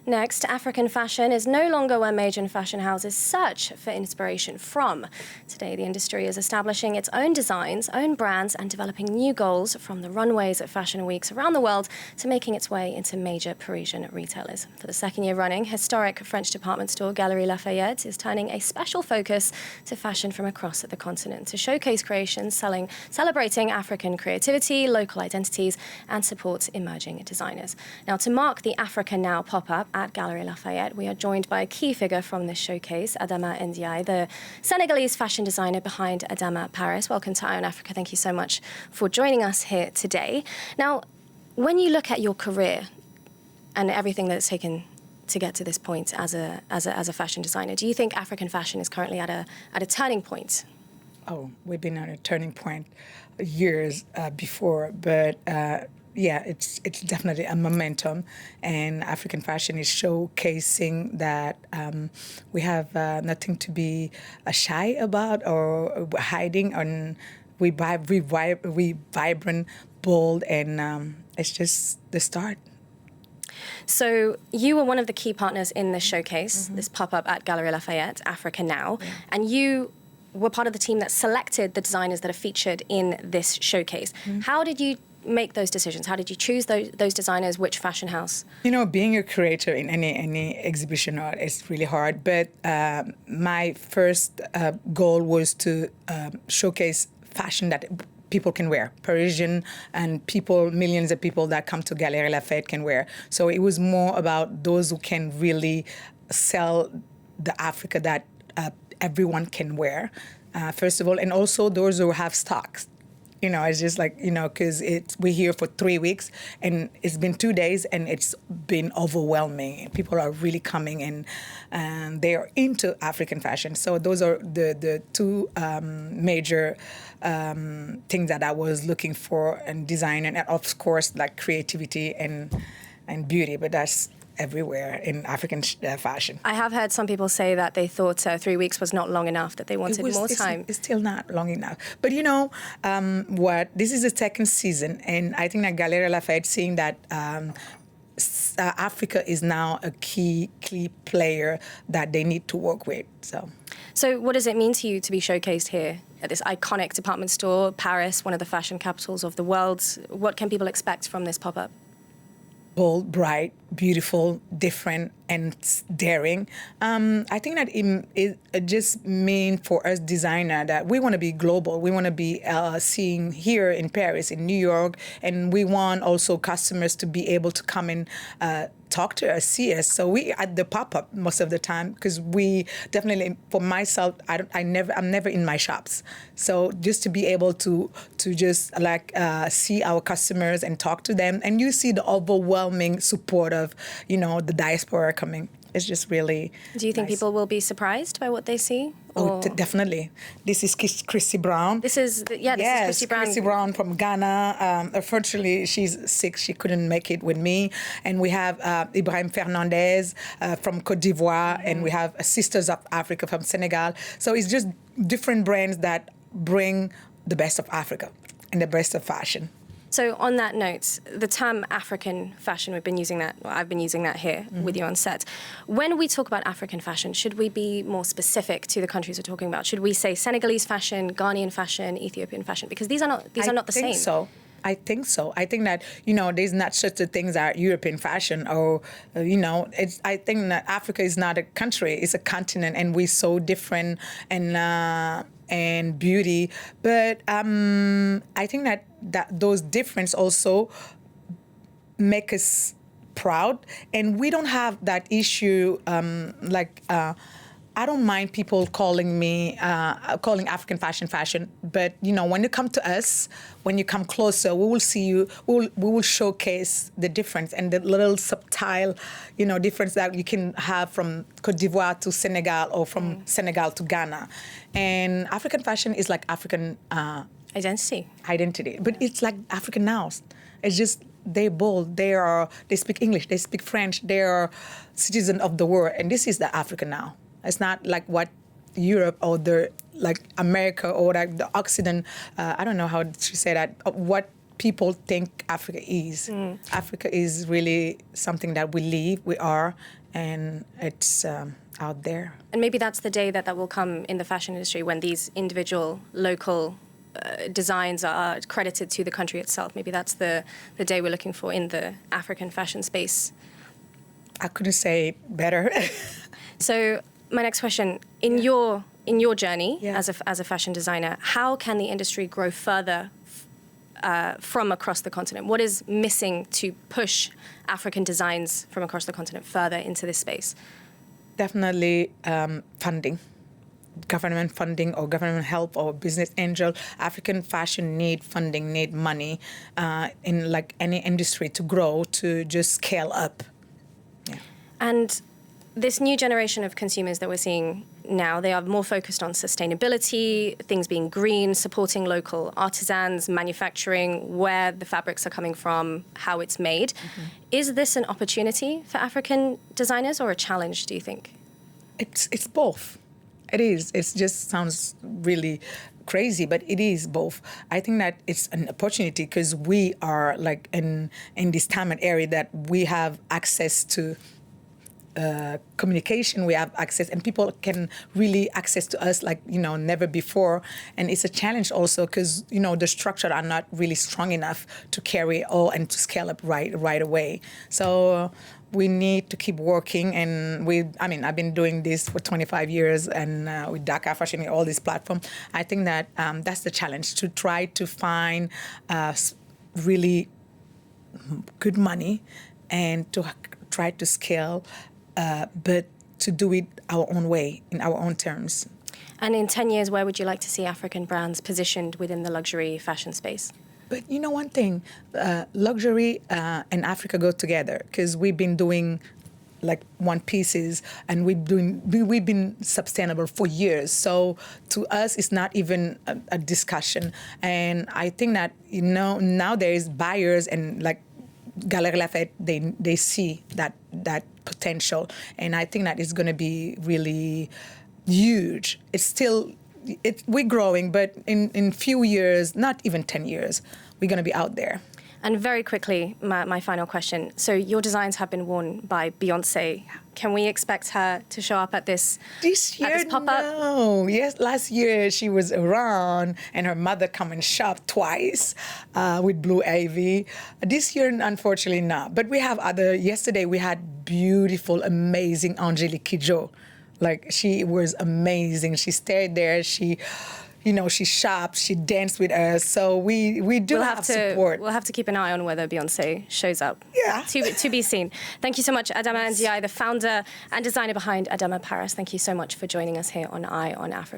Next, African fashion is no longer where major fashion houses search for inspiration from. Today, the industry is establishing its own designs, own brands, and developing new goals from the runways at fashion weeks around the world to making its way into major Parisian retailers. For the second year running, historic French department store Galeries Lafayette is turning a special focus to fashion from across the continent to showcase creations celebrating African creativity, local identities, and support emerging designers. Now, to mark the Africa Now pop-up at Galeries Lafayette, we are joined by a key figure from this showcase, Adama N'Diaye, the Senegalese fashion designer behind Adama Paris. Welcome to Eye on Africa. Thank you so much for joining us here today. Now, when you look at your career and everything that it's taken to get to this point as a fashion designer, do you think African fashion is currently at a turning point? Oh, we've been at a turning point years before, but yeah, it's definitely a momentum, and African fashion is showcasing that we have nothing to be shy about or hiding, and we vibrant, bold, and it's just the start. So you were one of the key partners in this showcase, this pop-up at Galeries Lafayette, Africa Now, and you were part of the team that selected the designers that are featured in this showcase. How did you make those decisions? How did you choose those designers? Which fashion house? You know, being a creator in any exhibition art is really hard. But my first goal was to showcase fashion that people can wear, Parisian and people, millions of people that come to Galeries Lafayette can wear. So it was more about those who can really sell the Africa that everyone can wear, first of all, and also those who have stocks. You know, it's just like, you know, because we're here for 3 weeks, and it's been 2 days, and it's been overwhelming. People are really coming in, and they are into African fashion. So those are the two major things that I was looking for in design, and of course, like creativity and beauty, but that's everywhere in African fashion. I have heard some people say that they thought 3 weeks was not long enough, that they wanted more time. It's still not long enough. But you know what? This is the second season, and I think that Galeries Lafayette seeing that Africa is now a key player that they need to work with. So what does it mean to you to be showcased here at this iconic department store, Paris, one of the fashion capitals of the world? What can people expect from this pop-up? Bold, bright, beautiful, different, and daring. I think that it just means for us designer that we want to be global. We want to be seeing here in Paris, in New York, and we want also customers to be able to come and talk to us, see us. So we at the pop-up most of the time, because we definitely, for myself, I'm never in my shops. So just to be able to just like see our customers and talk to them, and you see the overwhelming support of, you know, the diaspora coming. It's just really Do you think nice. People will be surprised by what they see? Oh, definitely. This is Chrissy Brown. This is Chrissy Brown. Chrissy Brown from Ghana. Unfortunately, she's sick. She couldn't make it with me. And we have Ibrahim Fernandez from Côte d'Ivoire, and we have Sisters of Africa from Senegal. So it's just different brands that bring the best of Africa and the best of fashion. So on that note, the term African fashion, we've been using that, well, I've been using that here with you on set. When we talk about African fashion, should we be more specific to the countries we're talking about? Should we say Senegalese fashion, Ghanaian fashion, Ethiopian fashion? Because these are not the same. I think so. I think that, you know, there's not such a thing as European fashion, or, you know, I think that Africa is not a country, it's a continent, and we're so different and beauty. But I think that those differences also make us proud, and we don't have that issue I don't mind people calling me, calling African fashion, but, you know, when you come to us, when you come closer, we will see you, we will showcase the difference and the little subtle, you know, difference that you can have from Côte d'Ivoire to Senegal, or from Senegal to Ghana. And African fashion is like African identity, but it's like African now. It's just, they're bold, they speak English, they speak French, they are citizens of the world, and this is the Africa now. It's not like what Europe or like America or like the Occident, I don't know how to say that, what people think Africa is. Africa is really something that we live, we are, and it's out there. And maybe that's the day that will come in the fashion industry, when these individual local designs are credited to the country itself. Maybe that's the day we're looking for in the African fashion space. I couldn't say it better. So my next question, in your journey Yeah. as a fashion designer, how can the industry grow further from across the continent? What is missing to push African designs from across the continent further into this space? Definitely funding. Government funding or government help or business angel. African fashion need funding, need money in like any industry to grow, to just scale up. Yeah. And this new generation of consumers that we're seeing now, they are more focused on sustainability, things being green, supporting local artisans, manufacturing, where the fabrics are coming from, how it's made. Is this an opportunity for African designers or a challenge, do you think? It's both. It is. It just sounds really crazy, but it is both. I think that it's an opportunity because we are like in this time and area that we have access to communication, we have access, and people can really access to us like, never before. And it's a challenge also because, the structure are not really strong enough to carry all and to scale up right away. So we need to keep working, and I've been doing this for 25 years, and with Dakar Fashion and all these platforms, I think that that's the challenge, to try to find really good money and to try to scale, but to do it our own way, in our own terms. And in 10 years, where would you like to see African brands positioned within the luxury fashion space? But one thing, luxury and Africa go together, because we've been doing like one pieces, and we've been sustainable for years. So to us, it's not even a discussion. And I think that now there is buyers, and like Galerie Lafayette, they see that potential, and I think that it's going to be really huge. We're growing, but in few years, not even 10 years, we're going to be out there. And very quickly, my final question. So your designs have been worn by Beyoncé. Can we expect her to show up at this pop-up? No. Yes, last year she was around, and her mother come and shop twice with Blue Ivy. This year, unfortunately, not. But we have yesterday we had beautiful, amazing Angelique Kidjo. Like, she was amazing. She stayed there. She shopped, she danced with us. So we do have support. We'll have to keep an eye on whether Beyoncé shows up. Yeah. To be seen. Thank you so much, Adama N'Diaye, the founder and designer behind Adama Paris. Thank you so much for joining us here on Eye on Africa.